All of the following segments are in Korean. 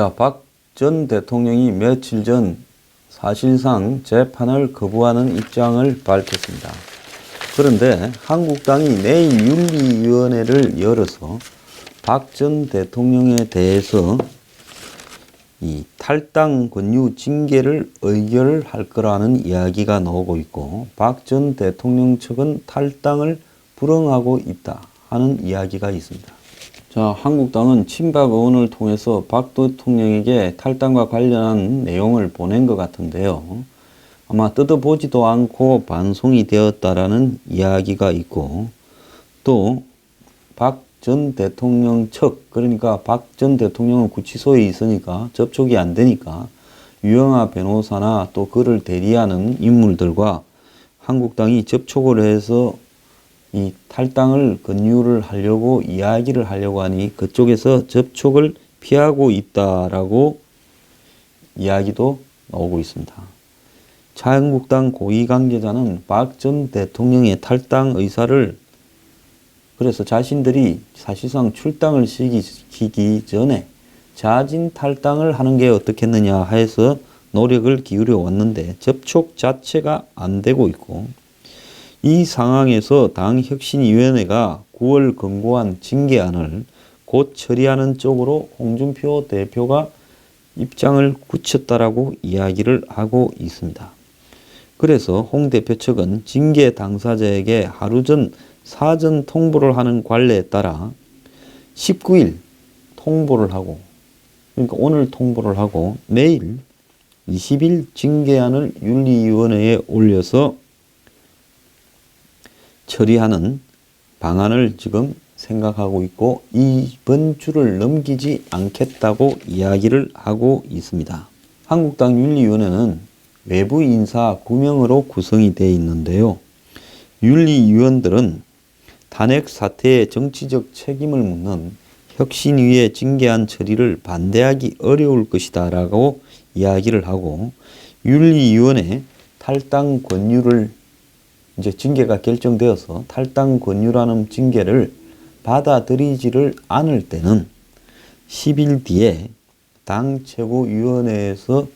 자, 박 전 대통령이 며칠 전 사실상 재판을 거부하는 입장을 밝혔습니다. 그런데 한국당이 내일 윤리위원회를 열어서 박 전 대통령에 대해서 이 탈당 권유 징계를 의결할 거라는 이야기가 나오고 있고, 박 전 대통령 측은 탈당을 불응하고 있다 하는 이야기가 있습니다. 자, 한국당은 친박 의원을 통해서 박 대통령에게 탈당과 관련한 내용을 보낸 것 같은데요. 아마 뜯어보지도 않고 반송이 되었다라는 이야기가 있고, 또 박 전 대통령 측, 그러니까 박 전 대통령은 구치소에 있으니까 접촉이 안 되니까 유영하 변호사나 또 그를 대리하는 인물들과 한국당이 접촉을 해서 이 탈당을 권유를 하려고 이야기를 하려고 하니 그쪽에서 접촉을 피하고 있다라고 이야기도 나오고 있습니다. 자유한국당 고위 관계자는 박 전 대통령의 탈당 의사를, 그래서 자신들이 사실상 출당을 시키기 전에 자진 탈당을 하는 게 어떻겠느냐 해서 노력을 기울여 왔는데 접촉 자체가 안 되고 있고, 이 상황에서 당혁신위원회가 9월 권고한 징계안을 곧 처리하는 쪽으로 홍준표 대표가 입장을 굳혔다라고 이야기를 하고 있습니다. 그래서 홍 대표 측은 징계 당사자에게 하루 전 사전 통보를 하는 관례에 따라 19일 통보를 하고, 그러니까 오늘 통보를 하고 내일 20일 징계안을 윤리위원회에 올려서 처리하는 방안을 지금 생각하고 있고, 이번 주를 넘기지 않겠다고 이야기를 하고 있습니다. 한국당 윤리위원회는 외부 인사 9명으로 구성이 되어 있는데요. 윤리위원들은 탄핵 사태의 정치적 책임을 묻는 혁신위의 징계안 처리를 반대하기 어려울 것이다 라고 이야기를 하고, 윤리위원회 탈당 권유를 이제 징계가 결정되어서 탈당 권유라는 징계를 받아들이지를 않을 때는 10일 뒤에 당 최고위원회에서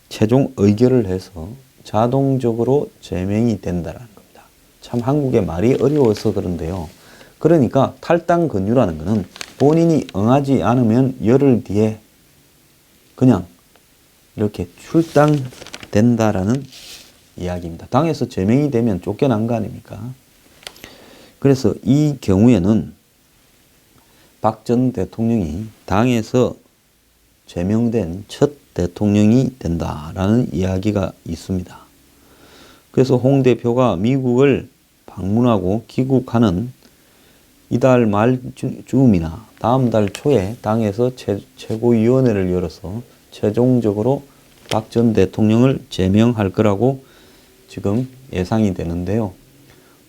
최종 의결을 해서 자동적으로 제명이 된다는 겁니다. 참 한국의 말이 어려워서 그런데요. 그러니까 탈당 권유라는 것은 본인이 응하지 않으면 열흘 뒤에 그냥 이렇게 출당된다라는 이야기입니다. 당에서 제명이 되면 쫓겨난 거 아닙니까? 그래서 이 경우에는 박 전 대통령이 당에서 제명된 첫 대통령이 된다라는 이야기가 있습니다. 그래서 홍 대표가 미국을 방문하고 귀국하는 이달 말쯤이나 다음 달 초에 당에서 최고위원회를 열어서 최종적으로 박 전 대통령을 제명할 거라고 지금 예상이 되는데요.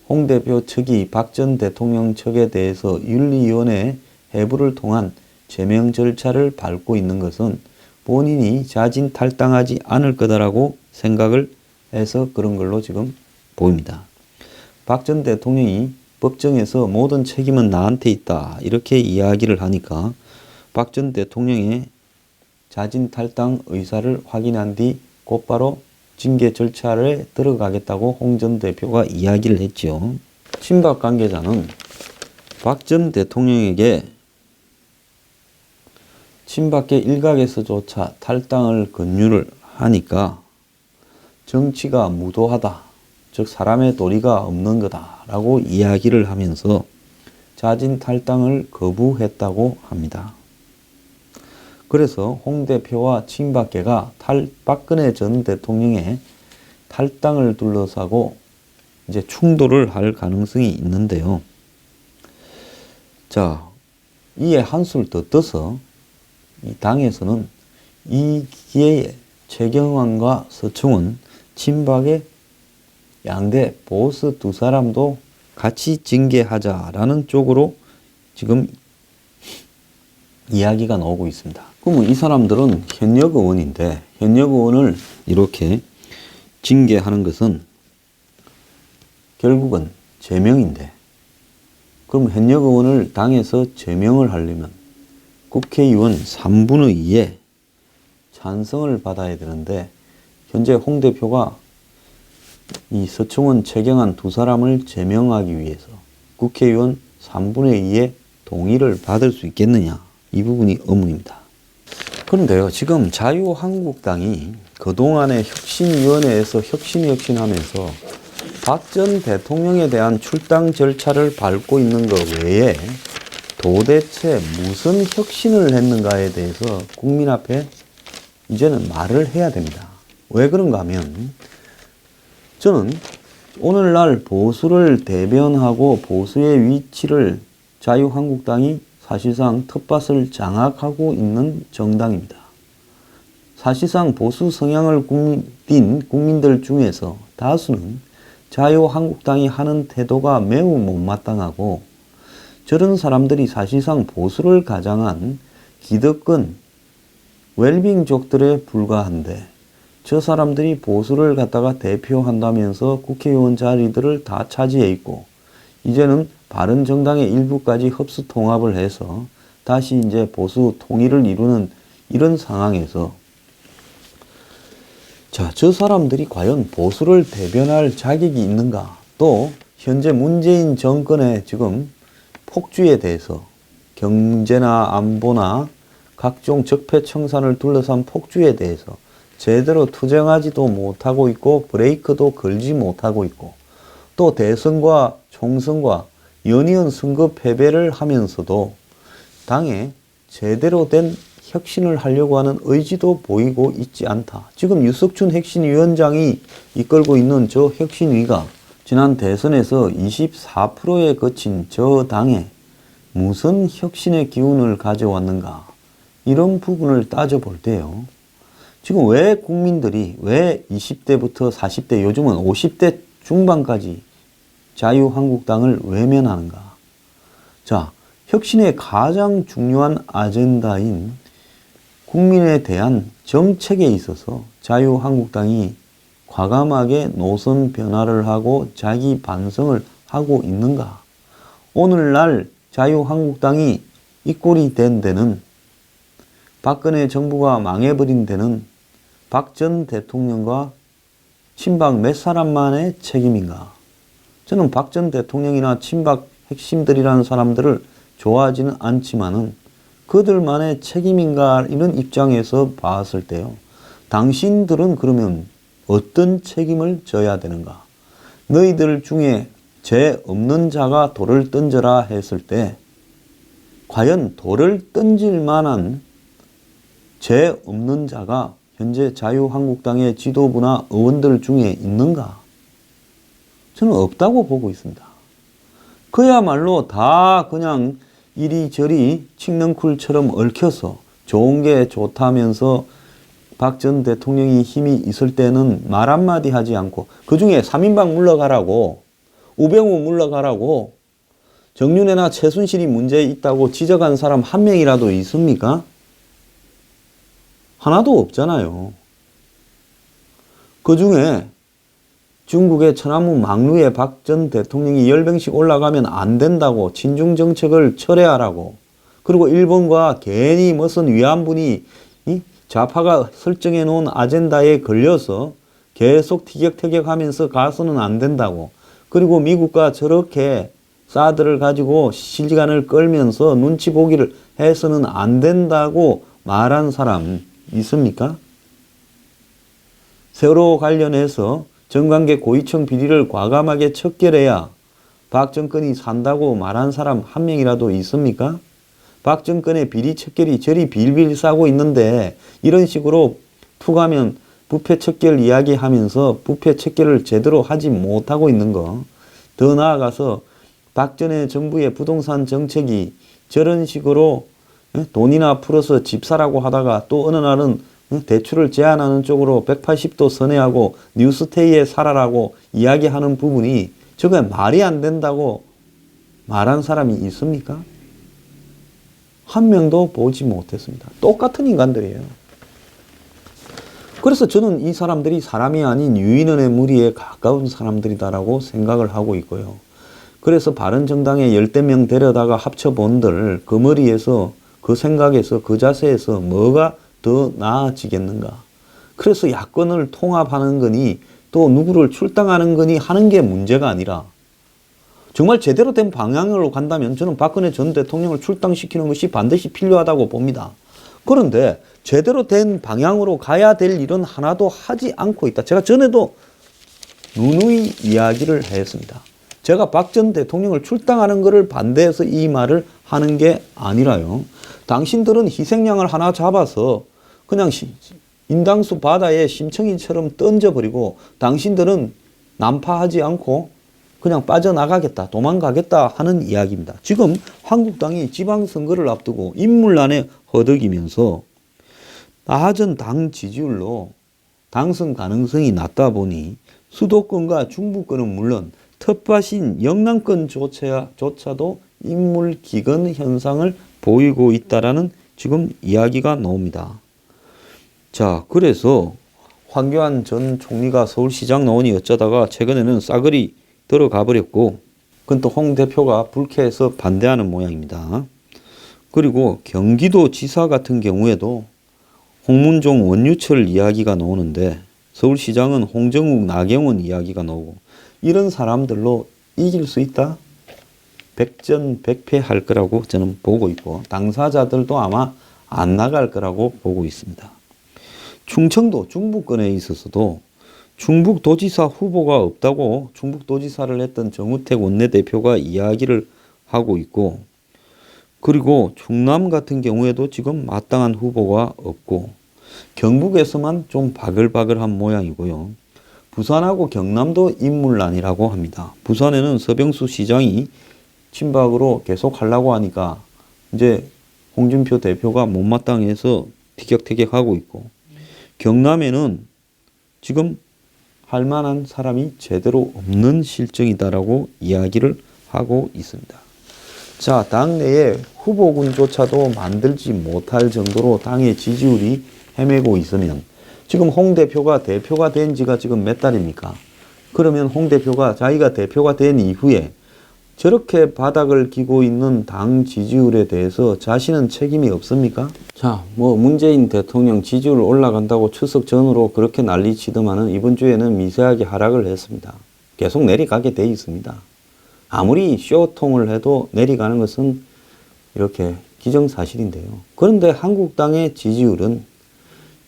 홍 대표 측이 박 전 대통령 측에 대해서 윤리위원회 해부를 통한 제명 절차를 밟고 있는 것은 본인이 자진 탈당하지 않을 거다라고 생각을 해서 그런 걸로 지금 보입니다. 박 전 대통령이 법정에서 모든 책임은 나한테 있다 이렇게 이야기를 하니까 박 전 대통령의 자진 탈당 의사를 확인한 뒤 곧바로 징계 절차를 들어가겠다고 홍 전 대표가 이야기를 했죠. 친박 관계자는 박 전 대통령에게 친박계 일각에서조차 탈당을 권유를 하니까 정치가 무도하다, 즉 사람의 도리가 없는 거다라고 이야기를 하면서 자진 탈당을 거부했다고 합니다. 그래서 홍 대표와 친박계가 박근혜 전 대통령의 탈당을 둘러싸고 이제 충돌을 할 가능성이 있는데요. 자, 이에 한술 더 떠서 이 당에서는 이 기회에 최경환과 서청원, 친박의 양대 보스 두 사람도 같이 징계하자라는 쪽으로 지금 이야기가 나오고 있습니다. 그러면 이 사람들은 현역 의원인데 현역 의원을 이렇게 징계하는 것은 결국은 제명인데, 그럼 현역 의원을 당에서 제명을 하려면 국회의원 3분의 2의 찬성을 받아야 되는데 현재 홍 대표가 이 서청원, 최경환 두 사람을 제명하기 위해서 국회의원 3분의 2의 동의를 받을 수 있겠느냐, 이 부분이 의문입니다. 그런데요, 지금 자유한국당이 그동안의 혁신위원회에서 혁신하면서 박 전 대통령에 대한 출당 절차를 밟고 있는 것 외에 도대체 무슨 혁신을 했는가에 대해서 국민 앞에 이제는 말을 해야 됩니다. 왜 그런가 하면 저는 오늘날 보수를 대변하고 보수의 위치를 자유한국당이 사실상 텃밭을 장악하고 있는 정당입니다. 사실상 보수 성향을 띈 국민들 중에서 다수는 자유한국당이 하는 태도가 매우 못마땅하고 저런 사람들이 사실상 보수를 가장한 기득권, 웰빙족들에 불과한데 저 사람들이 보수를 갖다가 대표한다면서 국회의원 자리들을 다 차지해 있고 이제는 바른정당의 일부까지 흡수 통합을 해서 다시 이제 보수 통일을 이루는 이런 상황에서 자, 저 사람들이 과연 보수를 대변할 자격이 있는가? 또 현재 문재인 정권의 지금 폭주에 대해서 경제나 안보나 각종 적폐청산을 둘러싼 폭주에 대해서 제대로 투쟁하지도 못하고 있고 브레이크도 걸지 못하고 있고 또 대선과 총선과 연이은 선거 패배를 하면서도 당에 제대로 된 혁신을 하려고 하는 의지도 보이고 있지 않다. 지금 유석춘 혁신위원장이 이끌고 있는 저 혁신위가 지난 대선에서 24%에 그친 저 당에 무슨 혁신의 기운을 가져왔는가, 이런 부분을 따져볼 때요, 지금 왜 국민들이 왜 20대부터 40대 요즘은 50대 중반까지 자유한국당을 외면하는가? 자, 혁신의 가장 중요한 아젠다인 국민에 대한 정책에 있어서 자유한국당이 과감하게 노선 변화를 하고 자기 반성을 하고 있는가? 오늘날 자유한국당이 이 꼴이 된 데는, 박근혜 정부가 망해버린 데는 박 전 대통령과 친박 몇 사람만의 책임인가? 저는 박 전 대통령이나 친박 핵심들이라는 사람들을 좋아하지는 않지만은 그들만의 책임인가, 이런 입장에서 봤을 때요, 당신들은 그러면 어떤 책임을 져야 되는가? 너희들 중에 죄 없는 자가 돌을 던져라 했을 때 과연 돌을 던질 만한 죄 없는 자가 현재 자유한국당의 지도부나 의원들 중에 있는가? 저는 없다고 보고 있습니다. 그야말로 다 그냥 이리저리 칡넝쿨처럼 얽혀서 좋은 게 좋다면서 박 전 대통령이 힘이 있을 때는 말 한마디 하지 않고 그 중에 3인방 물러가라고, 우병우 물러가라고, 정윤회나 최순실이 문제 있다고 지적한 사람 한 명이라도 있습니까? 하나도 없잖아요. 그 중에 중국의 천안문 막루에 박 전 대통령이 열병식 올라가면 안 된다고 친중 정책을 철회하라고, 그리고 일본과 괜히 무슨 위안분이 좌파가 설정해 놓은 아젠다에 걸려서 계속 티격태격하면서 가서는 안 된다고, 그리고 미국과 저렇게 사드를 가지고 시간을 끌면서 눈치 보기를 해서는 안 된다고 말한 사람 있습니까? 세월호 관련해서 정관계 고위층 비리를 과감하게 척결해야 박 정권이 산다고 말한 사람 한 명이라도 있습니까? 박 정권의 비리 척결이 저리 빌빌 싸고 있는데 이런 식으로 툭 하면 부패 척결 이야기하면서 부패 척결을 제대로 하지 못하고 있는 거, 더 나아가서 박 전의 정부의 부동산 정책이 저런 식으로 돈이나 풀어서 집 사라고 하다가 또 어느 날은 대출을 제한하는 쪽으로 180도 선회하고 뉴스테이에 살아라고 이야기하는 부분이 저게 말이 안 된다고 말한 사람이 있습니까? 한 명도 보지 못했습니다. 똑같은 인간들이에요. 그래서 저는 이 사람들이 사람이 아닌 유인원의 무리에 가까운 사람들이다라고 생각을 하고 있고요. 그래서 바른정당에 10대 명 데려다가 합쳐본들 그 머리에서 그 생각에서 그 자세에서 뭐가 더 나아지겠는가. 그래서 야권을 통합하는 거니 또 누구를 출당하는 거니 하는 게 문제가 아니라 정말 제대로 된 방향으로 간다면 저는 박근혜 전 대통령을 출당시키는 것이 반드시 필요하다고 봅니다. 그런데 제대로 된 방향으로 가야 될 일은 하나도 하지 않고 있다. 제가 전에도 누누이 이야기를 했습니다. 제가 박 전 대통령을 출당하는 것을 반대해서 이 말을 하는 게 아니라요. 당신들은 희생양을 하나 잡아서 그냥 인당수 바다에 심청이처럼 던져버리고 당신들은 난파하지 않고 그냥 빠져나가겠다, 도망가겠다 하는 이야기입니다. 지금 한국당이 지방선거를 앞두고 인물난에 허덕이면서 낮은 당 지지율로 당선 가능성이 낮다 보니 수도권과 중부권은 물론 텃밭인 영남권조차도 인물기근 현상을 보이고 있다라는 지금 이야기가 나옵니다. 자, 그래서 황교안 전 총리가 서울시장 나오니 어쩌다가 최근에는 싸그리 들어가 버렸고, 그건 또 홍 대표가 불쾌해서 반대하는 모양입니다. 그리고 경기도지사 같은 경우에도 홍문종 원유철 이야기가 나오는데 서울시장은 홍정욱 나경원 이야기가 나오고, 이런 사람들로 이길 수 있다? 백전백패할 거라고 저는 보고 있고 당사자들도 아마 안 나갈 거라고 보고 있습니다. 충청도 중부권에 있어서도 충북도지사 후보가 없다고 충북도지사를 했던 정우택 원내대표가 이야기를 하고 있고, 그리고 충남 같은 경우에도 지금 마땅한 후보가 없고 경북에서만 좀 바글바글한 모양이고요. 부산하고 경남도 인물난이라고 합니다. 부산에는 서병수 시장이 친박으로 계속 하려고 하니까 이제 홍준표 대표가 못마땅해서 티격태격하고 있고, 경남에는 지금 할 만한 사람이 제대로 없는 실정이다라고 이야기를 하고 있습니다. 자, 당내에 후보군조차도 만들지 못할 정도로 당의 지지율이 헤매고 있으면 지금 홍 대표가 대표가 된 지가 지금 몇 달입니까? 그러면 홍 대표가 자기가 대표가 된 이후에 저렇게 바닥을 기고 있는 당 지지율에 대해서 자신은 책임이 없습니까? 자, 문재인 대통령 지지율 올라간다고 추석 전으로 그렇게 난리치더만은 이번 주에는 미세하게 하락을 했습니다. 계속 내려가게 돼 있습니다. 아무리 쇼통을 해도 내려가는 것은 이렇게 기정사실인데요. 그런데 한국당의 지지율은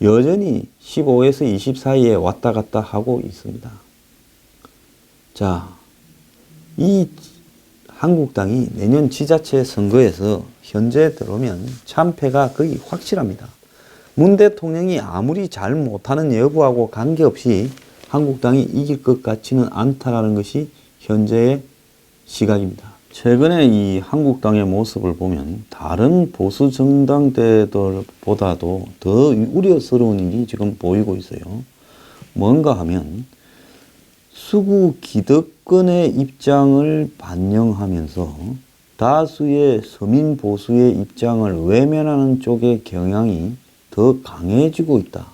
여전히 15에서 20 사이에 왔다 갔다 하고 있습니다. 자, 이 한국당이 내년 지자체 선거에서 현재 들어오면 참패가 거의 확실합니다. 문 대통령이 아무리 잘 못하는 여부하고 관계없이 한국당이 이길 것 같지는 않다라는 것이 현재의 시각입니다. 최근에 이 한국당의 모습을 보면 다른 보수 정당들보다도 더 우려스러운 일이 지금 보이고 있어요. 뭔가 하면 수구 기득권의 입장을 반영하면서 다수의 서민 보수의 입장을 외면하는 쪽의 경향이 더 강해지고 있다.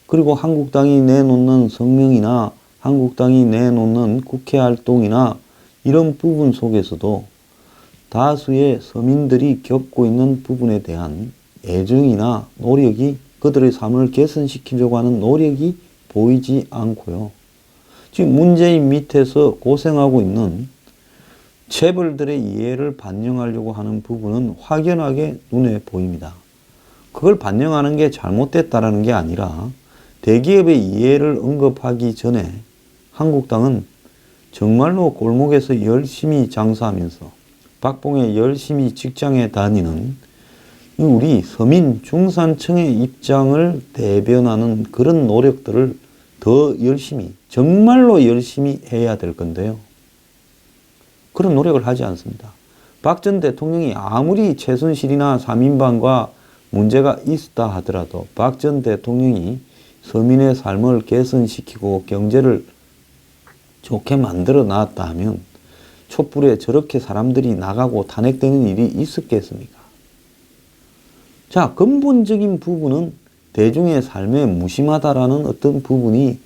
그리고 한국당이 내놓는 성명이나 한국당이 내놓는 국회 활동이나 이런 부분 속에서도 다수의 서민들이 겪고 있는 부분에 대한 애정이나 노력이, 그들의 삶을 개선시키려고 하는 노력이 보이지 않고요. 지금 문재인 밑에서 고생하고 있는 체벌들의 이해를 반영하려고 하는 부분은 확연하게 눈에 보입니다. 그걸 반영하는 게 잘못됐다라는 게 아니라 대기업의 이해를 언급하기 전에 한국당은 정말로 골목에서 열심히 장사하면서 박봉에 열심히 직장에 다니는 우리 서민 중산층의 입장을 대변하는 그런 노력들을 더 열심히, 정말로 열심히 해야 될 건데요. 그런 노력을 하지 않습니다. 박 전 대통령이 아무리 최순실이나 3인방과 문제가 있다 하더라도 박 전 대통령이 서민의 삶을 개선시키고 경제를 좋게 만들어 놨다 하면 촛불에 저렇게 사람들이 나가고 탄핵되는 일이 있었겠습니까? 자, 근본적인 부분은 대중의 삶에 무심하다라는 어떤 부분이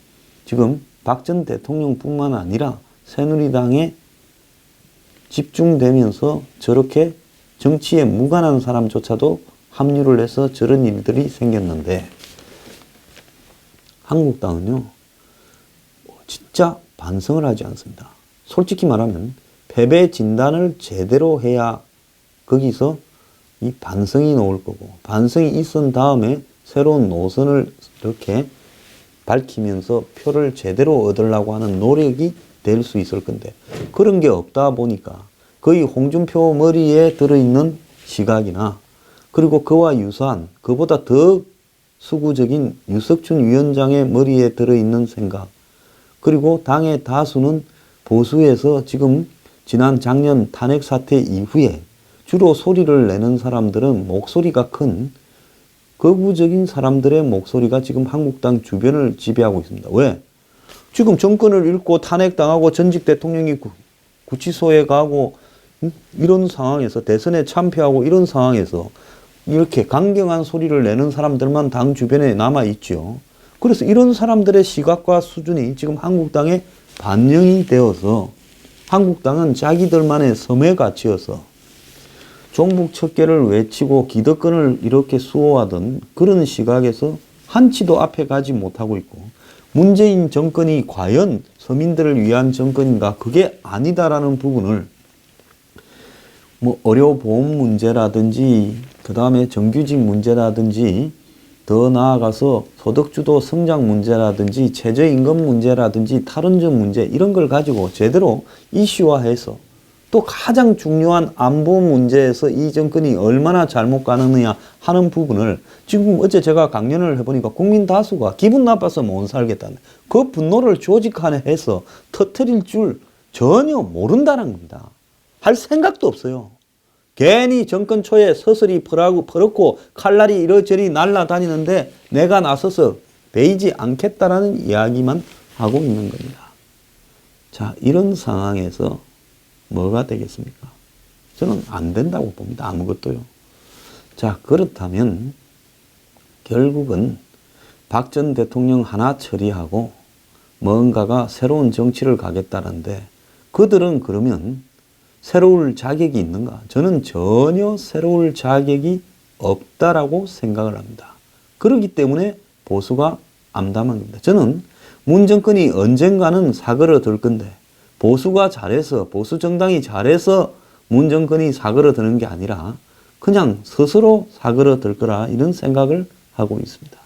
지금 박 전 대통령뿐만 아니라 새누리당에 집중되면서 저렇게 정치에 무관한 사람조차도 합류를 해서 저런 일들이 생겼는데 한국당은요 진짜 반성을 하지 않습니다. 솔직히 말하면 패배 진단을 제대로 해야 거기서 이 반성이 나올 거고 반성이 있은 다음에 새로운 노선을 이렇게 밝히면서 표를 제대로 얻으려고 하는 노력이 될 수 있을 건데 그런 게 없다 보니까 거의 홍준표 머리에 들어있는 시각이나 그리고 그와 유사한 그보다 더 수구적인 유석춘 위원장의 머리에 들어있는 생각 그리고 당의 다수는 보수에서 지금 지난 작년 탄핵 사태 이후에 주로 소리를 내는 사람들은 목소리가 큰 극우적인 사람들의 목소리가 지금 한국당 주변을 지배하고 있습니다. 왜? 지금 정권을 잃고 탄핵당하고 전직 대통령이 구치소에 가고 이런 상황에서 대선에 참패하고 이런 상황에서 이렇게 강경한 소리를 내는 사람들만 당 주변에 남아있죠. 그래서 이런 사람들의 시각과 수준이 지금 한국당에 반영이 되어서 한국당은 자기들만의 섬에 갇혀서 종북 척결을 외치고 기득권을 이렇게 수호하던 그런 시각에서 한치도 앞에 가지 못하고 있고 문재인 정권이 과연 서민들을 위한 정권인가 그게 아니다라는 부분을 뭐 의료보험 문제라든지 그 다음에 정규직 문제라든지 더 나아가서 소득주도 성장 문제라든지 최저임금 문제라든지 탈원전 문제 이런 걸 가지고 제대로 이슈화해서 또 가장 중요한 안보 문제에서 이 정권이 얼마나 잘못 가느냐 하는 부분을 지금 어제 제가 강연을 해보니까 국민 다수가 기분 나빠서 못 살겠다는 그 분노를 조직화해 해서 터뜨릴 줄 전혀 모른다는 겁니다. 할 생각도 없어요. 괜히 정권 초에 서슬이 퍼렇고 칼날이 이러저리 날아다니는데 내가 나서서 베이지 않겠다라는 이야기만 하고 있는 겁니다. 자, 이런 상황에서 뭐가 되겠습니까? 저는 안 된다고 봅니다. 아무것도요. 자, 그렇다면 결국은 박 전 대통령 하나 처리하고 뭔가가 새로운 정치를 가겠다는데 그들은 그러면 새로울 자격이 있는가? 저는 전혀 새로울 자격이 없다라고 생각을 합니다. 그렇기 때문에 보수가 암담한 겁니다. 저는 문 정권이 언젠가는 사그러들 건데 보수가 잘해서 보수 정당이 잘해서 문 정권이 사그러드는 게 아니라 그냥 스스로 사그러들 거라 이런 생각을 하고 있습니다.